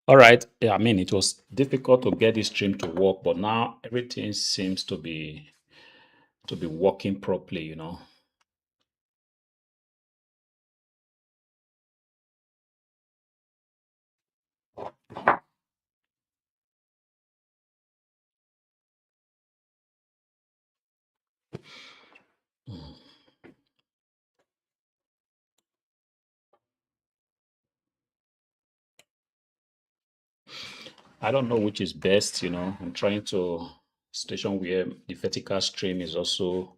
All right. Yeah, I mean, it was difficult to get this stream to work, but now everything seems to be working properly. Mm. I don't know which is best. I'm trying to station where the vertical stream is also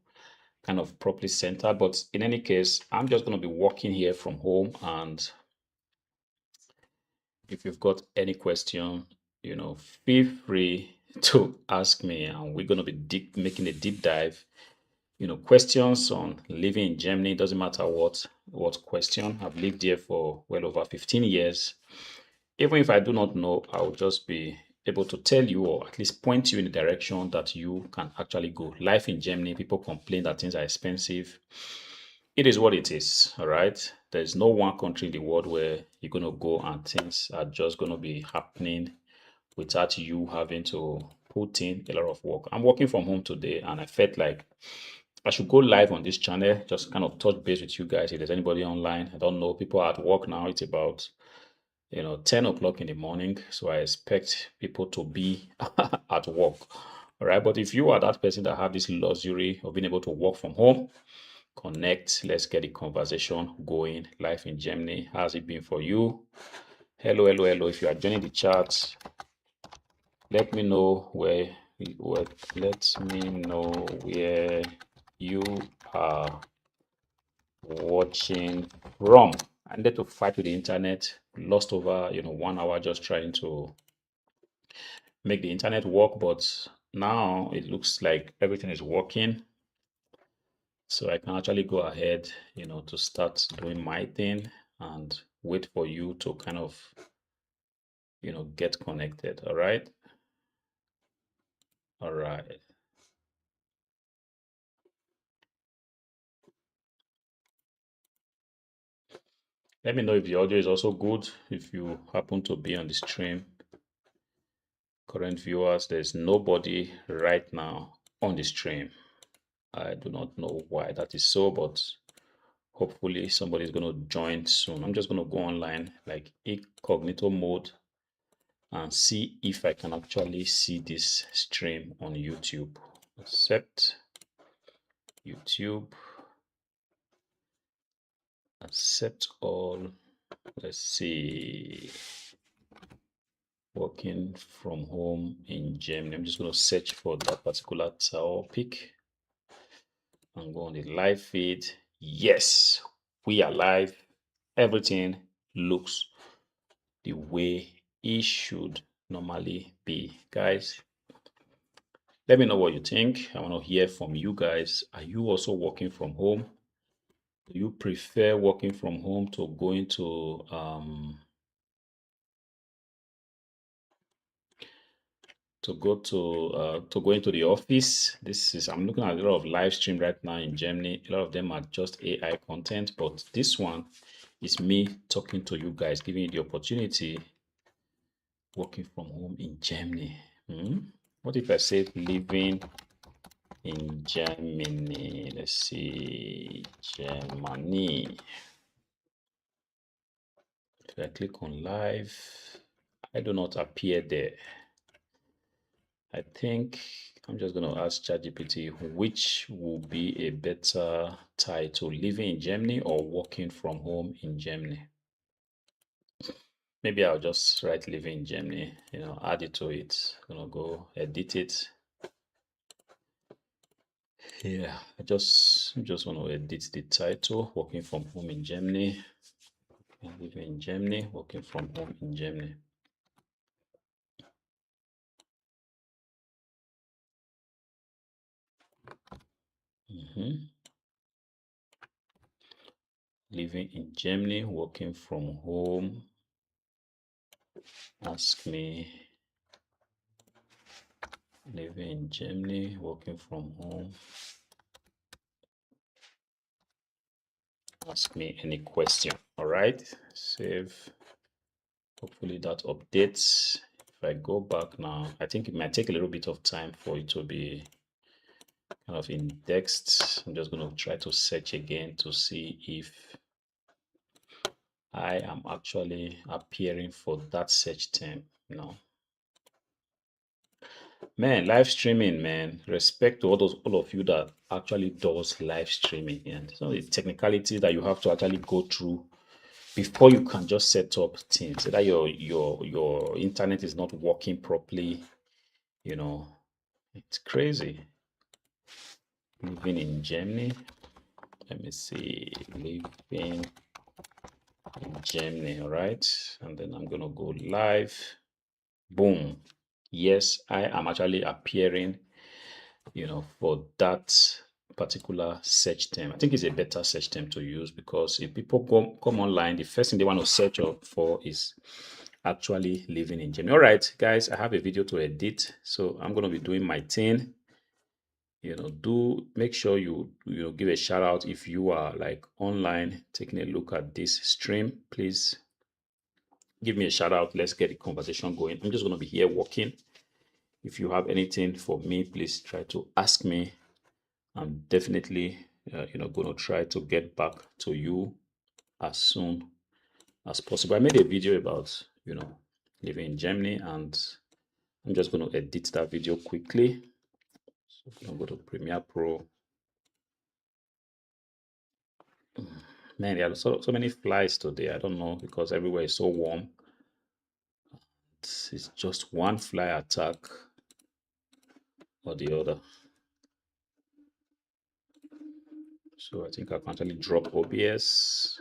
kind of properly centered. But in any case, I'm just going to be working here from home. And if you've got any question, feel free to ask me. And we're going to be making a deep dive. Questions on living in Germany. Doesn't matter what question. I've lived here for well over 15 years. Even if I do not know, I'll just be able to tell you or at least point you in the direction that you can actually go. Life in Germany, people complain that things are expensive. It is what it is, all right? There's no one country in the world where you're going to go and things are just going to be happening without you having to put in a lot of work. I'm working from home today and I felt like I should go live on this channel, just kind of touch base with you guys. If there's anybody online, I don't know. People are at work now. It's about 10 o'clock in the morning. So I expect people to be at work. All right. But if you are that person that have this luxury of being able to work from home, connect. Let's get the conversation going. Life in Germany. How's it been for you? Hello, hello, hello. If you are joining the chat, let me know let me know where you are watching from. I needed to fight with the internet. Lost over 1 hour just trying to make the internet work, but now it looks like everything is working. So I can actually go ahead, to start doing my thing and wait for you to kind of, get connected. All right. All right. Let me know if the audio is also good. If you happen to be on the stream, current viewers, there's nobody right now on the stream. I do not know why that is so, but hopefully somebody's going to join soon. I'm just going to go online like incognito mode and see if I can actually see this stream on YouTube. Accept YouTube, accept all. Let's see. Working from home in Germany. I'm just going to search for that particular topic and go on the live feed. Yes, we are live. Everything looks the way it should normally be. Guys, let me know what you think. I want to hear from you guys. Are you also working from home? Do you prefer working from home to going to going to the office? I'm looking at a lot of live stream right now in Germany. A lot of them are just AI content, but this one is me talking to you guys, giving you the opportunity working from home in Germany. What if I say living in Germany? Let's see, Germany. If I click on live, I do not appear there. I think I'm just going to ask ChatGPT which will be a better title, living in Germany or working from home in Germany. Maybe I'll just write living in Germany, add it to it. I'm going to go edit it. Yeah, I just want to edit the title, working from home in Germany. Living in Germany, working from home in Germany. Living in Germany, working from home. Ask me. Living in Germany, working from home. Ask me any question. All right. Save. Hopefully that updates. If I go back now, I think it might take a little bit of time for it to be kind of indexed. I'm just going to try to search again to see if I am actually appearing for that search term. No. Man, live streaming, man. Respect to all of you that actually does live streaming. And some of the technicalities that you have to actually go through before you can just set up things. So that your internet is not working properly, you know. It's crazy. Living in Germany. Let me see. Living in Germany, all right? And then I'm gonna go live. Boom. Yes, I am actually appearing, for that particular search term. I think it's a better search term to use because if people come online, the first thing they want to search up for is actually living in Germany. All right, guys, I have a video to edit, so I'm going to be doing my thing. Do make sure you give a shout out if you are like online taking a look at this stream. Please give me a shout out. Let's get the conversation going. I'm just going to be here working. If you have anything for me, please try to ask me. I'm definitely, going to try to get back to you as soon as possible. I made a video about, living in Germany, and I'm just going to edit that video quickly. So I'm going to Premiere Pro. Man, there are so many flies today. I don't know because everywhere is so warm. It's just one fly attack or the other. So I think I can actually drop OBS.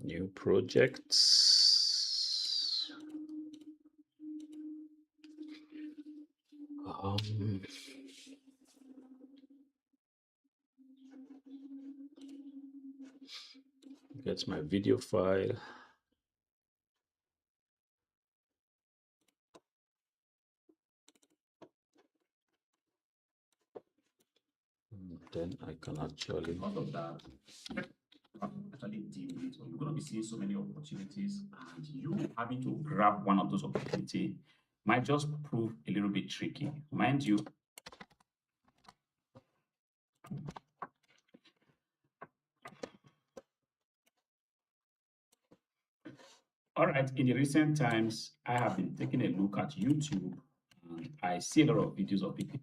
New projects. Get my video file. Then I can actually. Because of that, actually deal with it. You're going to be seeing so many opportunities, and you having to grab one of those opportunities might just prove a little bit tricky. Mind you, all right, in the recent times, I have been taking a look at YouTube, and I see a lot of videos of people.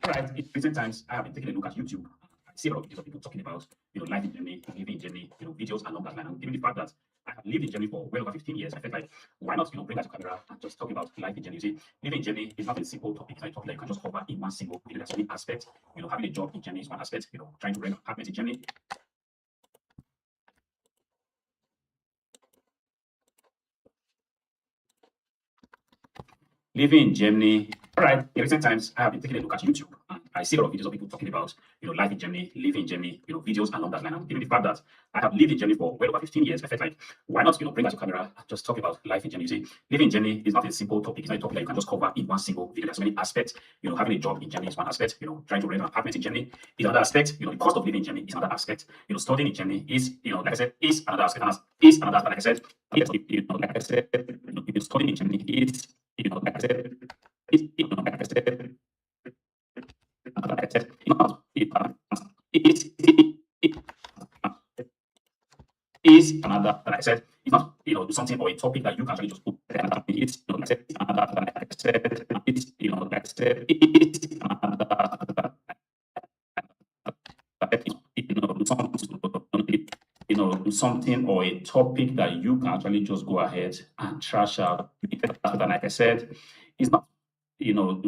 Right, in recent times, I have been taking a look at YouTube. I see a lot of videos of people talking about, life in Germany, living in Germany, videos along that line. And given the fact that I have lived in Germany for well over 15 years, I felt like, why not, bring that to camera and just talk about life in Germany. You see, living in Germany is not a simple topic. It's not a topic that you can just cover in one single video. There's so many aspects. Having a job in Germany is one aspect. Trying to rent apartments in Germany. Living in Germany. All right, in recent times, I have been taking a look at YouTube, and I see a lot of videos of people talking about, life in Germany, living in Germany, videos along that line. And given the fact that I have lived in Germany for well over 15 years, I felt like, why not, bring that to camera and just talk about life in Germany. You see, living in Germany is not a simple topic. It's not a topic that you can just cover in one single video. There's so many aspects. Having a job in Germany is one aspect. Trying to rent an apartment in Germany is another aspect. The cost of living in Germany is another aspect. Studying in Germany is, like I said, is another aspect. Is another aspect. Like I said, studying in Germany is, like I said, is another, like I said, it's not something or a topic that you can actually just put. It's like I said, another, like I said, it's like I said, it's something or a topic that you can actually just go ahead and trash out. Like I said, it's not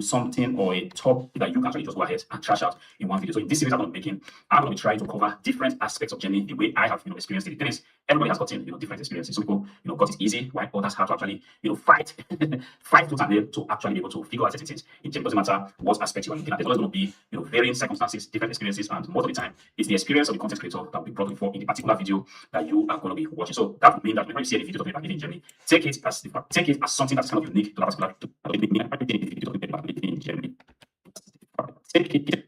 something or a topic that you can actually just go ahead and trash out in one video. So in this series I'm going to be making, I'm going to be trying to cover different aspects of Germany the way I have experienced it. The thing is, everybody has gotten different experiences. Some people got it easy, while others have to actually fight fight tooth and nail to actually be able to figure out certain things. It doesn't matter what aspect you are looking at. There's always going to be varying circumstances, different experiences, and most of the time it's the experience of the content creator that will be brought before in the particular video that you are going to be watching. So that would mean that whenever you see any video talking about living Germany, take it as something that's kind of unique to that particular Germany. Take it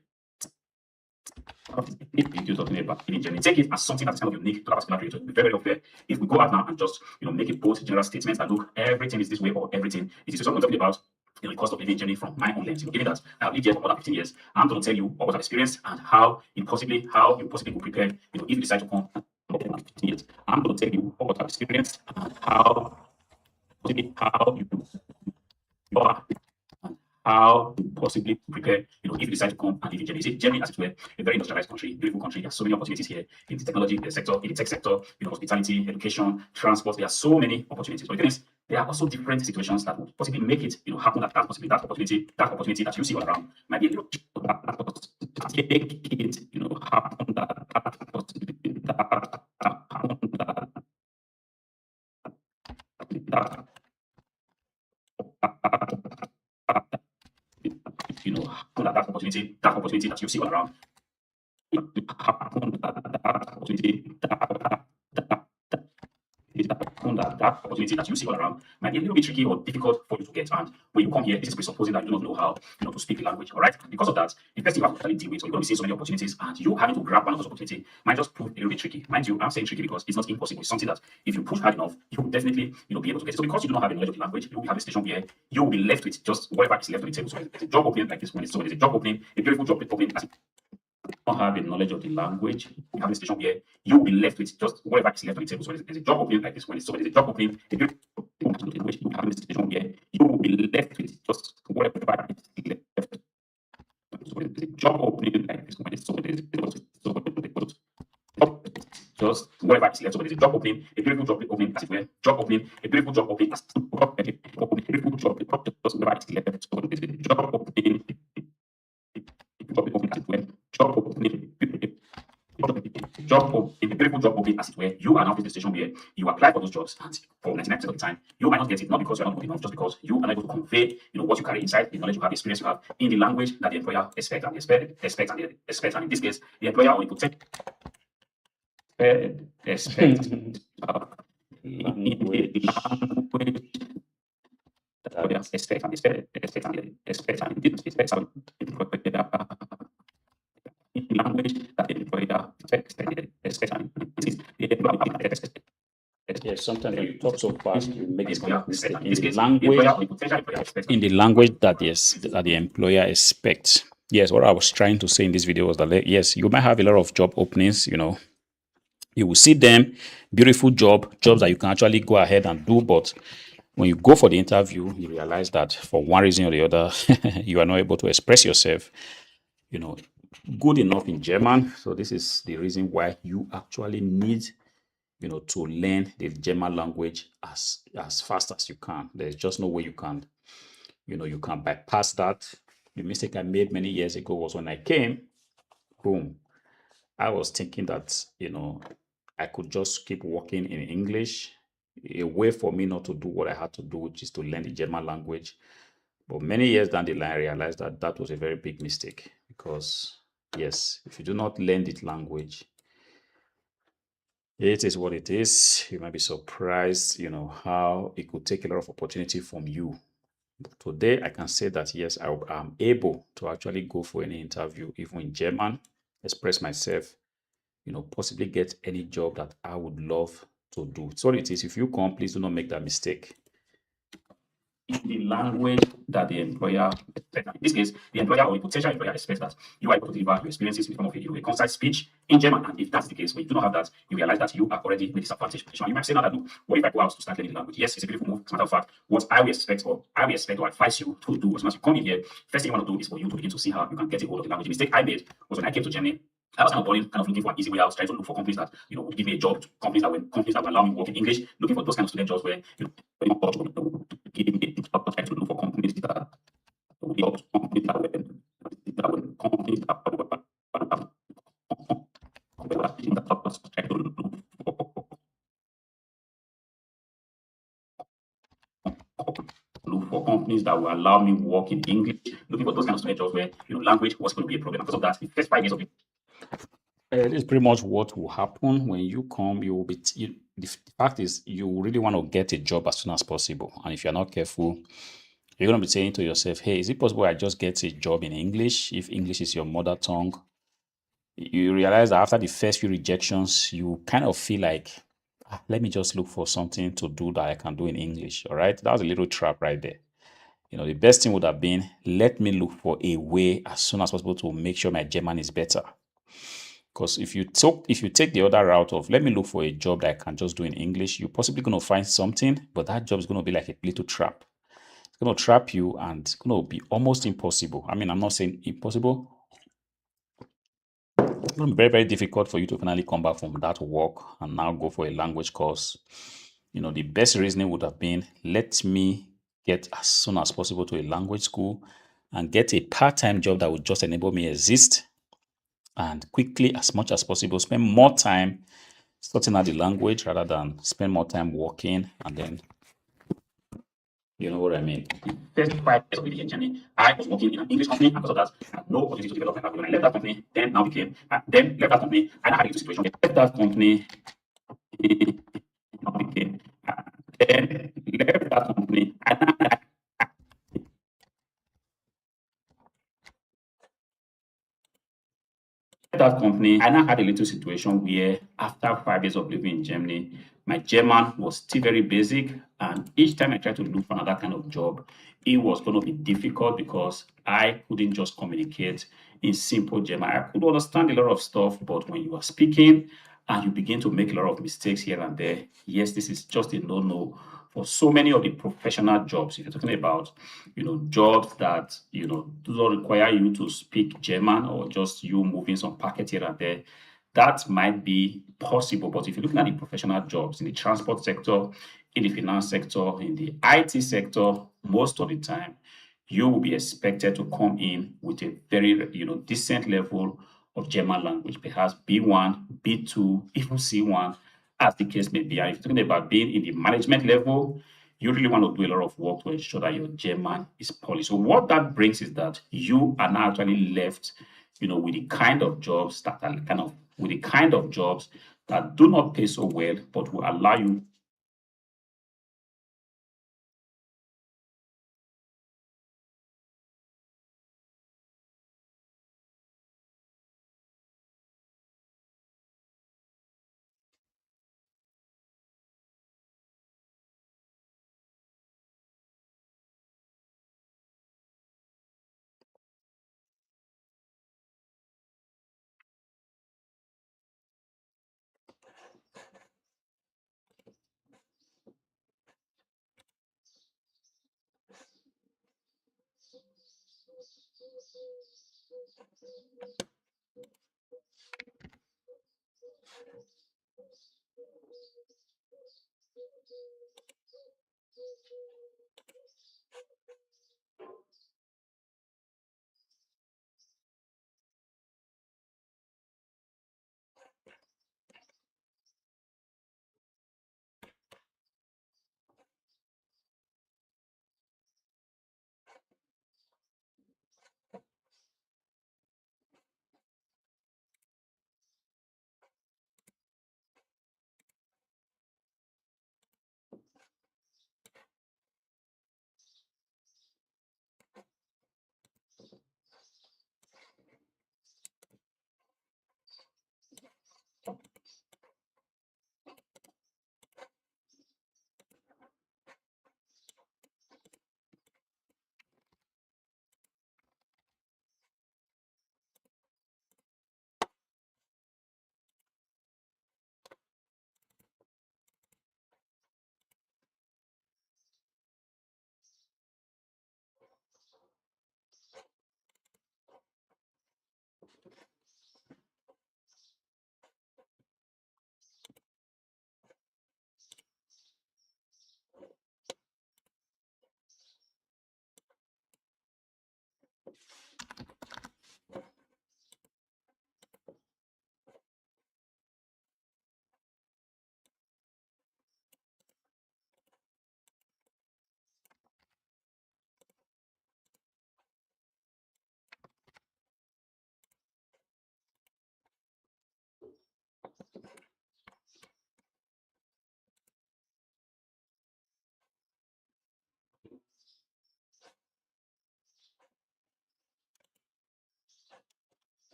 take it as something that's kind of unique to that particular creator. It will be very, very unfair if we go out now and just make a bold general statement that look, everything is this way or everything is this way. So I'm talking about the cost of living journey from my own lens. Given that I've lived here for more than 15 years, I'm going to tell you what I've experienced and how you possibly could prepare. If you decide to come for 15 years, I'm going to tell you what I've experienced and how you are how to possibly prepare, if you decide to come and live in Germany. See, Germany, as it were, a very industrialized country, beautiful country. There's so many opportunities here in the technology sector, in the tech sector, hospitality, education, transport. There are so many opportunities. But the thing is, there are also different situations that would possibly make it, happen that opportunity that you see all around might be a little that opportunity that you see all around. That opportunity that you see all around might be a little bit tricky or difficult for you to get. And when you come here, this is presupposing that you do not know how to speak the language. All right. Because of that, the first thing you have to actually deal with, so you're going to see so many opportunities, and you having to grab one of those opportunities might just prove a little bit tricky. Mind you, I'm saying tricky because it's not impossible. It's something that if you push hard enough, you will definitely be able to get it. So because you do not have a knowledge of the language, you will have a station where you will be left with just whatever is left on the table. So there's a job opening like this one. So there's a job opening, a beautiful job opening. As don't have a knowledge of the language, you have a situation where you will be left with just whatever is left on the table. So there's a job opening like this one. So there's a job opening, you have a situation where you will be left with just whatever is left. So there's a job opening like this one. So there's just whatever is left. So there's a job opening, a beautiful job opening, as it were, job opening, a beautiful job opening, as a beautiful job opening, just whatever is left. So there's a job opening, a beautiful job opening, as it were. You are now in a situation where you apply for those jobs, and for 99% of the time, you might not get it, not because you're not good enough, just because you are not able to convey, what you carry inside, the knowledge you have, experience you have, in the language that the employer expects, and in this case, the employer or the potential Yes, sometimes when you talk so fast, you make this kind of mistake in the language that the employer expects. Yes, what I was trying to say in this video was that yes, you might have a lot of job openings, you will see them, beautiful jobs that you can actually go ahead and do, but when you go for the interview, you realize that for one reason or the other, you are not able to express yourself, good enough in German. So this is the reason why you actually need, to learn the German language as fast as you can. There's just no way you can, you can bypass that. The mistake I made many years ago was when I came, boom, I was thinking that, I could just keep working in English, a way for me not to do what I had to do, which is to learn the German language. But many years down the line, I realized that that was a very big mistake because, yes, if you do not learn the language, it is what it is. You might be surprised, how it could take a lot of opportunity from you. But today, I can say that, yes, I am able to actually go for any interview, even in German, express myself, possibly get any job that I would love to do. So it is. If you come, please do not make that mistake. In the language that the employer expects. In this case, the employer or the potential employer expects that you are able to deliver your experiences in the form of a concise speech in German. And if that's the case, when you do not have that, you realize that you are already in a disadvantaged position. You might say now that, what if I go out to start learning the language? Yes, it's a beautiful move. As a matter of fact, what I will expect or advise you to do as soon as you come in here, first thing you want to do is for you to begin to see how you can get a hold of the language. The mistake I made was when I came to Germany, I was kind of looking for an easy way out, trying to look for companies that would give me a job, companies that would allow me to work in English, looking for those kind of student jobs where give me trying to look for companies that opportunities that will allow me work in English, looking for those kind of student jobs where language was going to be a problem. Because of that, the first 5 years of it. This is pretty much what will happen when you come. You will be. The fact is, you really want to get a job as soon as possible, and if you're not careful, you're going to be saying to yourself, "Hey, is it possible I just get a job in English? If English is your mother tongue." You realize that after the first few rejections, you kind of feel like, let me just look for something to do that I can do in English. All right, that was a little trap right there. The best thing would have been, let me look for a way as soon as possible to make sure my German is better. Because if you take the other route of, let me look for a job that I can just do in English, you're possibly going to find something, but that job is going to be like a little trap. It's going to trap you, and it's going to be almost impossible. I mean, I'm not saying impossible. It's going to be very, very difficult for you to finally come back from that work and now go for a language course. The best reasoning would have been, let me get as soon as possible to a language school and get a part-time job that would just enable me exist, and quickly, as much as possible, spend more time sorting out the language rather than spend more time working. And then, you know what I mean? The first 5 years of the journey, I was working in an English company, and because of that, I had no opportunity to develop my language. When I left that company, then left that company, I now had a situation. Left that company, became, then left that company, and now that company, I now had a little situation where after 5 years of living in Germany, my German was still very basic. And each time I tried to look for another kind of job, it was going to be difficult because I couldn't just communicate in simple German. I could understand a lot of stuff, but when you are speaking and you begin to make a lot of mistakes here and there, yes, this is just a no-no for so many of the professional jobs. If you're talking about, jobs that, do not require you to speak German, or just you moving some packet here and there, that might be possible. But if you're looking at the professional jobs in the transport sector, in the finance sector, in the IT sector, most of the time, you will be expected to come in with a very, decent level of German language, perhaps B1, B2, even C1, as the case may be. And if you're talking about being in the management level, you really want to do a lot of work to ensure that your German is polished. So what that brings is that you are now actually left, with the kind of jobs that are with the kind of jobs that do not pay so well, but will allow you.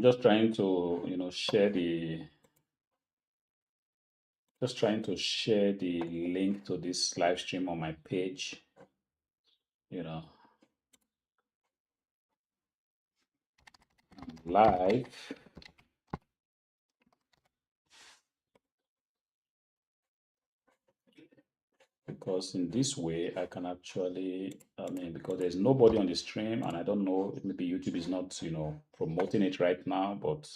I'm just trying to, share the link to this live stream on my page, you know, live. Because in this way, I can actually, because there's nobody on the stream, and I don't know, maybe YouTube is not, promoting it right now, but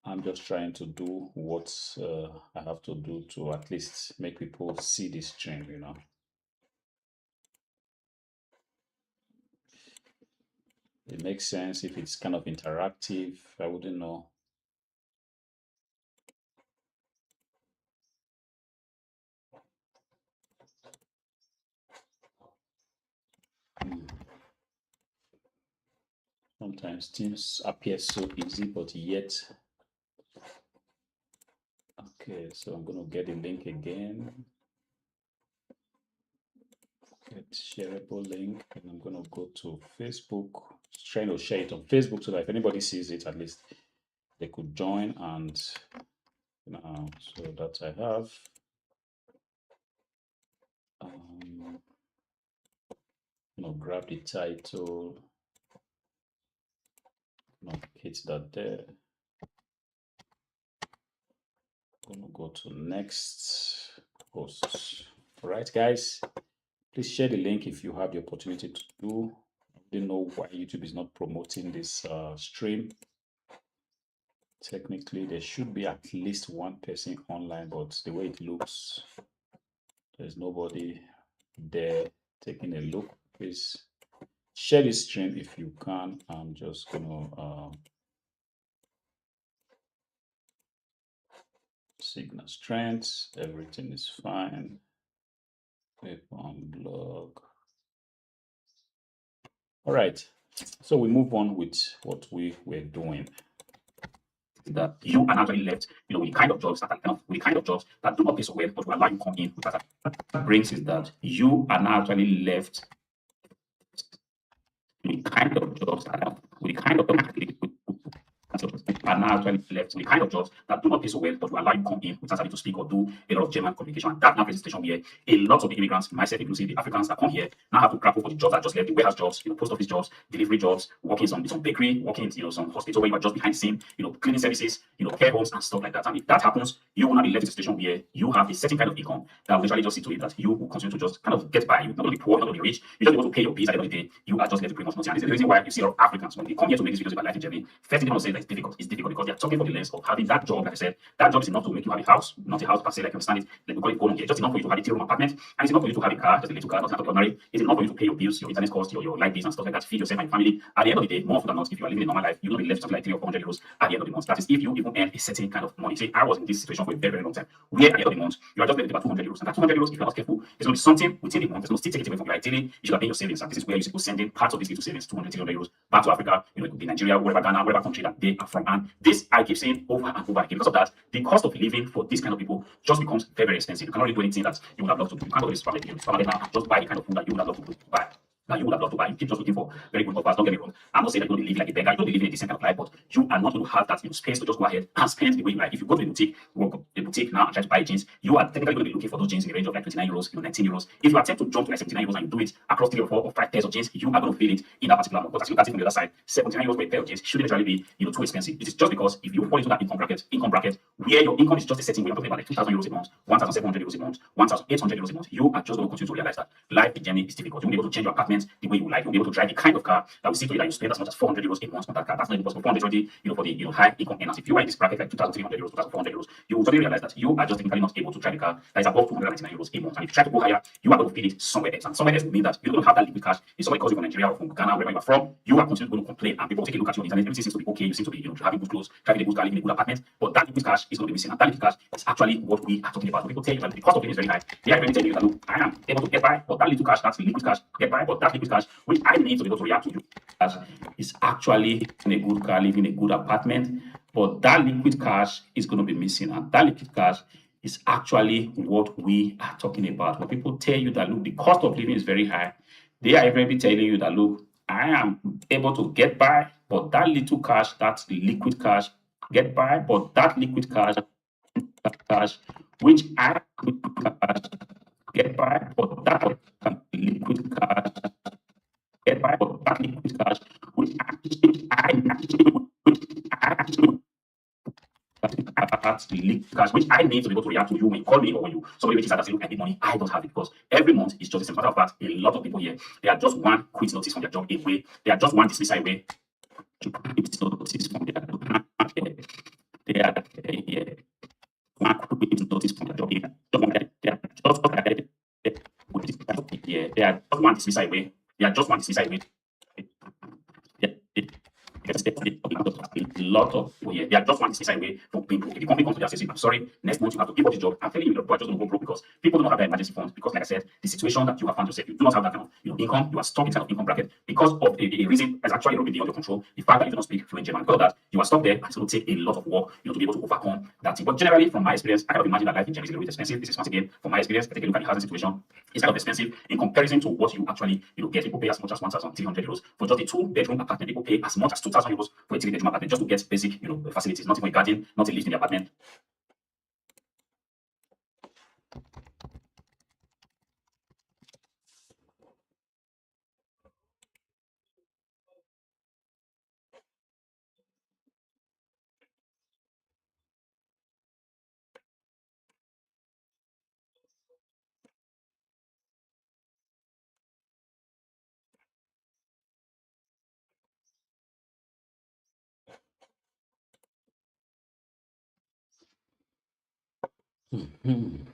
I'm just trying to do what I have to do to at least make people see this stream. It makes sense if it's kind of interactive. I wouldn't know. Sometimes things appear so easy, but yet. Okay, so I'm going to get the link again. Get shareable link, and I'm going to go to Facebook. Just trying to share it on Facebook so that if anybody sees it, at least they could join. And so that I have grab the title, hit that there. I'm gonna go to next post. All right, guys, please share the link if you have the opportunity to do. I didn't know why YouTube is not promoting this stream. Technically, there should be at least one person online, but the way it looks, there's nobody there taking a look. Please share this stream if you can. I'm just gonna signal strength, everything is fine. Click on blog. All right, so we move on with what we were doing. That you are naturally left, with the kind of jobs that that do not pay so well, but will allow you to come in with that brings is that you are naturally left with the kind of jobs that are now actually left with the kind of jobs that do not pay so well, but will allow you to come in without having to speak or do a lot of German communication. And that now creates a situation where a lot of the immigrants, myself inclusive, the Africans that come here, now have to grapple for the jobs that just left, the warehouse jobs, post office jobs, delivery jobs, working some bakery, working some hospital where you are just behind the scene, cleaning services, care homes and stuff like that. And if that happens, you will not be left in a situation where you have a certain kind of income that will literally just see to it that you will continue to just kind of get by. You're not only poor, not only rich, you just be able to pay your bills at the end of the day. You are just getting pretty much nothing. And it's the reason why you see a lot of Africans when they come here to make these videos about life in Germany. First thing they want to say that it's difficult. It's difficult because they're talking for the lens of having that job. Like I said, that job is enough to make you have a house, not a house per se, like you understand it. Like we call it home here, just enough for you to have a 3-room apartment, and it's enough for you to have a car, just a little car, not kind of ordinary. It's enough for you to pay your bills, your internet cost, your light bills and stuff like that, feed yourself and your family. At the end of the day, more often than not, if you are living a normal life, you will be left something like 300 or 400 euros at the end of the month. That is if you even earn a certain kind of money. See, I was in this situation for a very, very long time. Where at the end of the month, you are just getting about 200 euros. And that 200 euros, if you're not careful, there's going to be something within the month. There's no still take it away from you. Ideally, you should have been your savings. And this is where you should send in parts of this little savings, 200, 300 euros back to Africa, it could be Nigeria, wherever, Ghana, whatever country that they are from. And this I keep saying over and over again. Because of that, the cost of living for these kind of people just becomes very, very expensive. You cannot really do anything that you would have loved to do. You can't go to the supermarket now and just buy the kind of food that you would have loved to buy. That you would have loved to buy. You keep just looking for very good offers. Don't get me wrong. I'm not saying that you're going to live like a beggar. You're going to live in a decent kind of life, but you are not going to have that space to just go ahead and spend the way you like. If you go to the boutique, walk the boutique now and try to buy jeans, you are technically going to be looking for those jeans in the range of like 29 euros, 19 euros. If you attempt to jump to like 79 euros and you do it across 3 or 4 or 5 pairs of jeans, you are going to feel it in that particular month. But as you look at it from the other side, 79 euros for a pair of jeans shouldn't actually be too expensive. It is just because if you fall into that income bracket where your income is just a certain way, I'm talking about like 2,000 euros a month, 1,700 euros a month, 1,800 euros a month, you are just going to continue to realize that life in Germany is difficult. You won't be able to change your apartment the way you like. You'll be able to drive the kind of car that will see to you that you spend as much as 400 euros a month on that car. That's not even possible. 420, for the high income earners. If you are in this bracket like 2,300 euros, 2,400 euros, you will suddenly realize that you are just technically not able to drive a car that is above 299 euros a month. And if you try to go higher, you are going to feel it somewhere else. And somewhere else will mean that you're going to have that liquid cash. If somebody calls you from Nigeria or from Ghana, wherever you are from, you are continuing to complain, and people will take a look at you on the internet. Everything seems to be okay. You seem to be having good clothes, driving a good car, living in a good apartment. But that liquid cash is going to be missing. And that liquid cash is actually what we are talking about. When people tell you that the cost of living is very high, they are going to tell you that look, I am able to get by, but that little cash, that's liquid cash, get by, but that liquid cash, which I need to be able to react to you, is actually in a good car, living in a good apartment, but that liquid cash is going to be missing. And that liquid cash is actually what we are talking about. When people tell you that look, the cost of living is very high, they are every telling you that look, I am able to get by, but that little cash, that liquid cash, get by, but that liquid cash, which I could cash, get by, but that liquid cash, get by, but that liquid cash, which I actually at the liquid cash, which I need to be able to react to you when you call me or when you somebody reaches out and say, look, I need money. I don't have it because every month is just the same. Matter of fact, a lot of people here, they are just one quit notice from their job away. They are just one dismissal away. Quit notice from their job. They are here. One quit notice from their job. They are just one dismissal away. They are just one dismissal away. A lot of people here, they are just one dismissal away from being broke. If the company comes to their say, I'm sorry, next month you have to give up this job. I'm telling you, but just don't go broke because people do not have their emergency funds. Because, like I said, the situation that you have found yourself, you do not have that kind of income, you are stuck in kind of income bracket because of a reason that's actually beyond your control. The fact that you do not speak fluent German, because of that, you are stuck there, and it's going to take a lot of work, to be able to overcome that thing. But generally, from my experience, I kind of imagine that life in Germany is a little bit expensive. This is once again from my experience. I take a look at the housing situation. It's kind of expensive in comparison to what you actually get. People pay as much as 1,300 euros for just a 2-bedroom apartment. People pay as much as 2,000 euros for a 3-bedroom apartment just to get basic facilities, not even a garden, not a lift in the apartment. Mhm.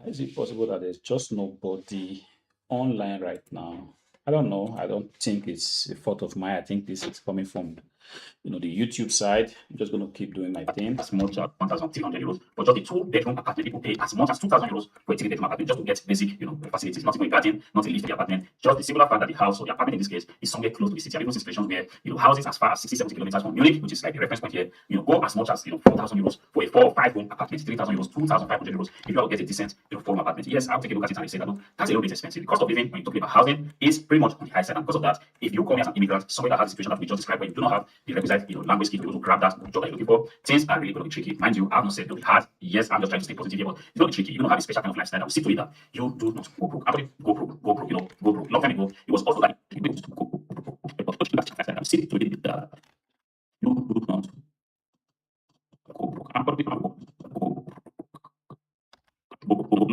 How is it possible that there's just nobody online right now? I don't know. I don't think it's a fault of mine. I think this is coming from the YouTube side. I'm just gonna keep doing my thing. As much as 1,300 euros for just a 2-bedroom apartment. People pay as much as 2,000 euros for a 3-bedroom apartment just to get basic, facilities, not even a garden, not a lift in the apartment. Just the singular fact that the house or the apartment in this case is somewhere close to the city. I've even seen situations where houses as far as 60, 70 kilometers from Munich, which is like the reference point here, go as much as 4,000 euros for a 4 or 5 room apartment, 3,000 euros, 2,500 euros. If you want to get a decent 4-room apartment, yes, I'll take a look at it and say that look, that's a little bit expensive. The cost of living when you're talking about housing is pretty much on the high side, and because of that, if you come here as an immigrant, somebody that has a situation that we just described, where you do not have the requisite language skill to be able to grab that job that you're looking for, things are really going to be tricky. Mind you, I've not said it'll be hard. Yes, I'm just trying to stay positive here, but it's going to be tricky. You don't have a special kind of lifestyle that will see to it that you do not go broke. Actually, go broke, go broke. Long time ago, it was also like you to go broke. But see to it that you do not go broke. I'm going to go broke.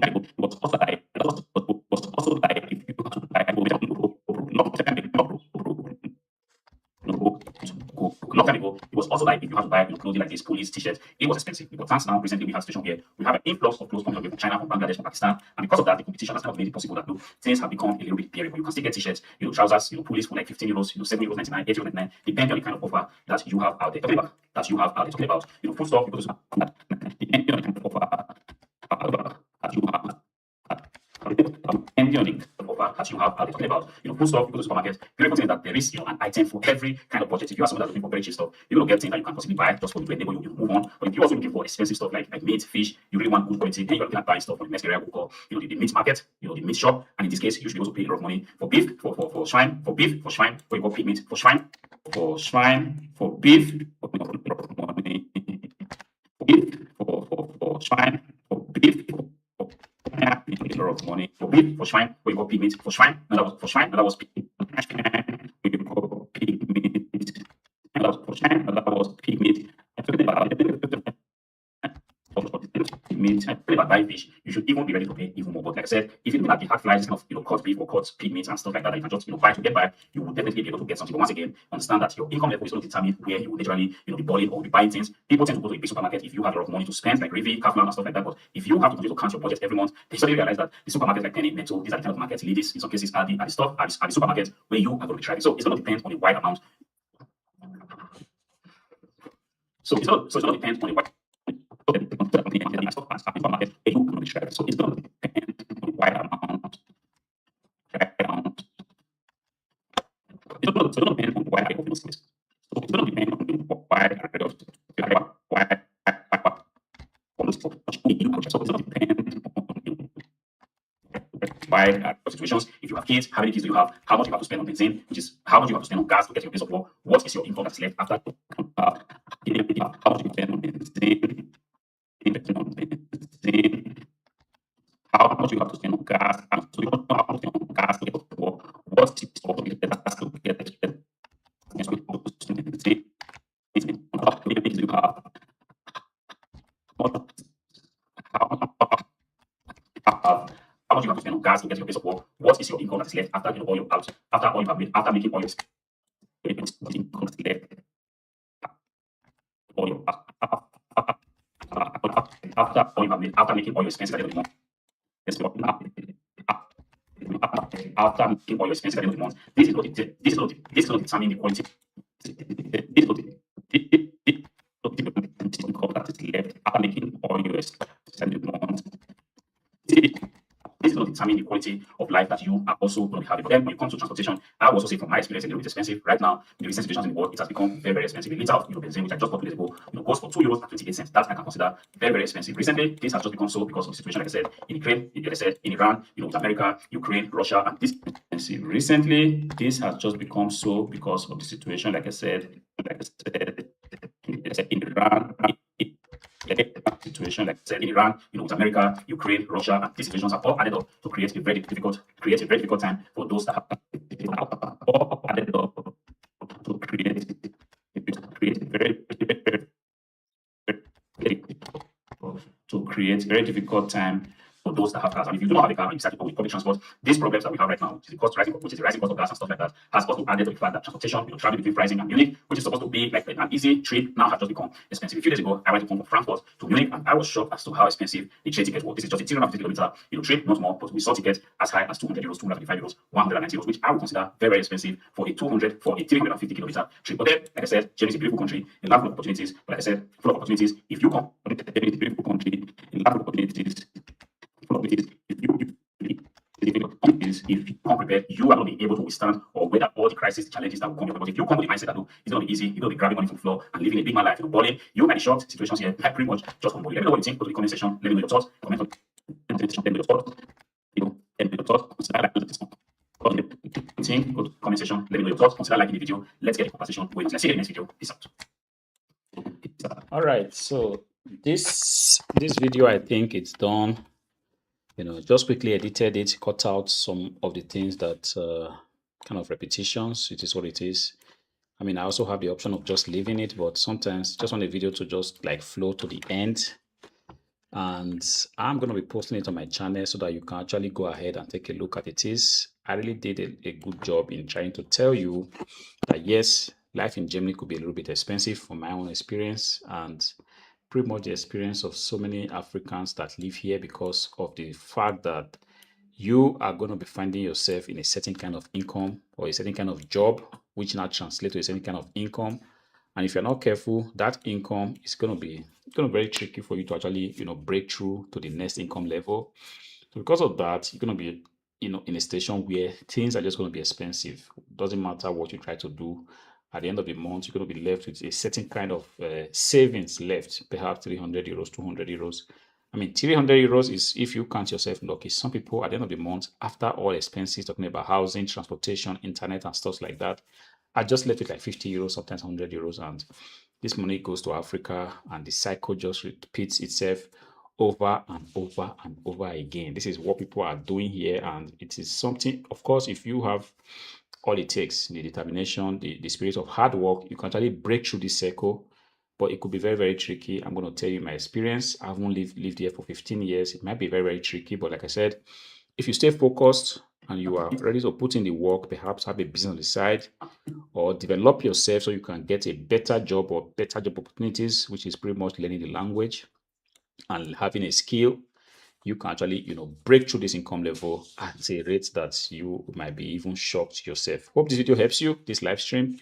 It was also like if you have to buy long time ago, long time ago, it was also like if you have to buy clothing like this, police t-shirts, it was expensive. But thanks now, recently we have a situation where we have an influx of clothes coming from China, from Bangladesh, from Pakistan, and because of that, the competition has kind of made it possible that things have become a little bit bearable. You can still get t-shirts, trousers, pullees for like 15 euros, 7 euros 99, 8 euros 99, depending on the kind of offer that you have out there. Talking about, food stuff, because depending on the kind of offer that you have that you have. They're talking about, food stuff. You go to the supermarket. Very important is that there is, an item for every kind of budget. If you are someone that's looking for very cheap stuff, you're gonna get things that you can possibly buy just for you to enable you to move on. But if you're also looking for expensive stuff like meat, fish, you really want good quality, then you're looking at buying stuff from the next area we call, the meat market, the meat shop. And in this case, you should also pay a lot of money for beef, for swine, for beef, for swine, where you got pig meat, for swine, for swine, for beef, for beef, for swine, for beef, for a lot of money for beef, for swine, where you got pig meat, for swine, another was for swine, another was pig meat, another was for swine, another was pig meat. I'm talking about meat, about buying fish, you should even be ready to pay even more. But like I said, if you look at the hard flies kind of cut beef or cut pig meat and stuff like that, you can just buy to get by, you will definitely be able to get something. But once again, understand that your income level is going to determine where you will literally be balling or be buying things. People tend to go to a big supermarket if you have a lot of money to spend, like Rivi, Kaufland and stuff like that. But if you have to continue to count your budget every month, they suddenly realize that the supermarkets like Penny, Netto, these are the kind of markets, Lidis, in some cases are the supermarkets where you are going to be trying. So it's going to depend on a wide amount. So it's going to depend on a wide so it's going to depend on the wide amount. It's going to depend on the wide array of space. So it's going to depend on the wide array of so it's going to depend on the wide array of situations. If you have kids, how many kids do you have? How much you have to spend on benzene, which is how much you have to spend on gas to get your place of work? What is your income that's left after? How much you spend on benzene? How much you have to spend on gas? So you don't know how much to spend on gas to get to work. What is also to get gas to get how many you have? How much you have to spend on gas to get your place of work? What is your income that's left after all your out after all you have made after making all your income that's left? All your after all you have made after making all your expenses at the end of the month. After making all your expenses at the end of the month, this is not determine the quality. This is not income that is left after making all your expenses at the end of the month. This is not determine the quality of life that you are also going to have. But then when it comes to transportation, I will also say from my experience, it's expensive. Right now, in the recent situations in the world, it has become very, very expensive. A liter of benzene, which I just bought 2 days ago, goes for €2.28. That I can consider very, very expensive. Recently, this has just become so because of the situation, like I said, in Ukraine, like I said, in Iran, with America, Ukraine, Russia, and this expensive. Recently, this has just become so because of the situation, like I said, in Iran. Situation like I said in Iran, with America, Ukraine, Russia, and these situations have all added up to create a very difficult time for those that have all added up to create very difficult time for those that have cars. And if you do not have a car and you decide to go with public transport, these problems that we have right now, which is the rising cost of gas and stuff like that, has also added to the fact that transportation, traveling between Freising and Munich, which is supposed to be like an easy trip, now has just become expensive. A few days ago, I went to come from Frankfurt to Munich, and I was shocked as to how expensive the train ticket was. This is just a 350-kilometer trip, not more, but we saw tickets as high as €200, €255, €190, which I would consider very, very expensive for a 350-kilometer trip. But then, like I said, Germany is a beautiful country, a lot of opportunities. But like I said, full of opportunities. If you come, Germany is a beautiful country, a lot of opportunities. If you come prepared, you are going to be able to withstand or weather all the crises, the challenges that will come your way. But if you come with the mindset that it's going to be easy, you're going to be grabbing money from the floor and living a big man life, balling, you might be shocked. Situations here, pretty much just humble. Let me know what you think. Go to the comment section. Let me know your thoughts. Comment on the section. Let me know your thoughts. Let me know your thoughts. Consider liking this one. Go to the comment section. Let me know your thoughts. Consider liking the video. Let's get the conversation going. Let's see you in the next video. Peace out. All right. So this video, I think it's done. Just quickly edited it, cut out some of the things that kind of repetitions. It is what it is. I mean, I also have the option of just leaving it, but sometimes just want the video to just like flow to the end. And I'm going to be posting it on my channel so that you can actually go ahead and take a look at it. I really did a good job in trying to tell you that yes, life in Germany could be a little bit expensive from my own experience, and pretty much the experience of so many Africans that live here, because of the fact that you are going to be finding yourself in a certain kind of income or a certain kind of job, which now translates to a certain kind of income. And if you're not careful, that income is going to be very tricky for you to actually, break through to the next income level. So because of that, you're going to be in a station where things are just going to be expensive. Doesn't matter what you try to do. At the end of the month, you're going to be left with a certain kind of savings left, perhaps 300 euros, 200 euros. I mean, 300 euros is if you count yourself lucky. Some people at the end of the month, after all expenses, talking about housing, transportation, internet, and stuff like that, are just left with like 50 euros, sometimes 100 euros. And this money goes to Africa, and the cycle just repeats itself over and over and over again. This is what people are doing here, and it is something, of course, if you have all it takes, the determination, the spirit of hard work, you can actually break through this circle, but it could be very, very tricky. I'm going to tell you my experience. I haven't lived here for 15 years. It might be very, very tricky, but like I said, if you stay focused and you are ready to put in the work, perhaps have a business on the side, or develop yourself so you can get a better job or better job opportunities, which is pretty much learning the language and having a skill, you can actually, break through this income level at a rate that you might be even shocked yourself. Hope this video helps you, this live stream.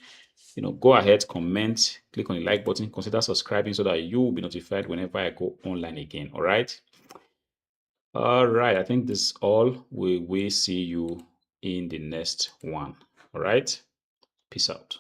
Go ahead, comment, click on the like button, consider subscribing so that you will be notified whenever I go online again. All right. All right. I think this is all. We will see you in the next one. All right. Peace out.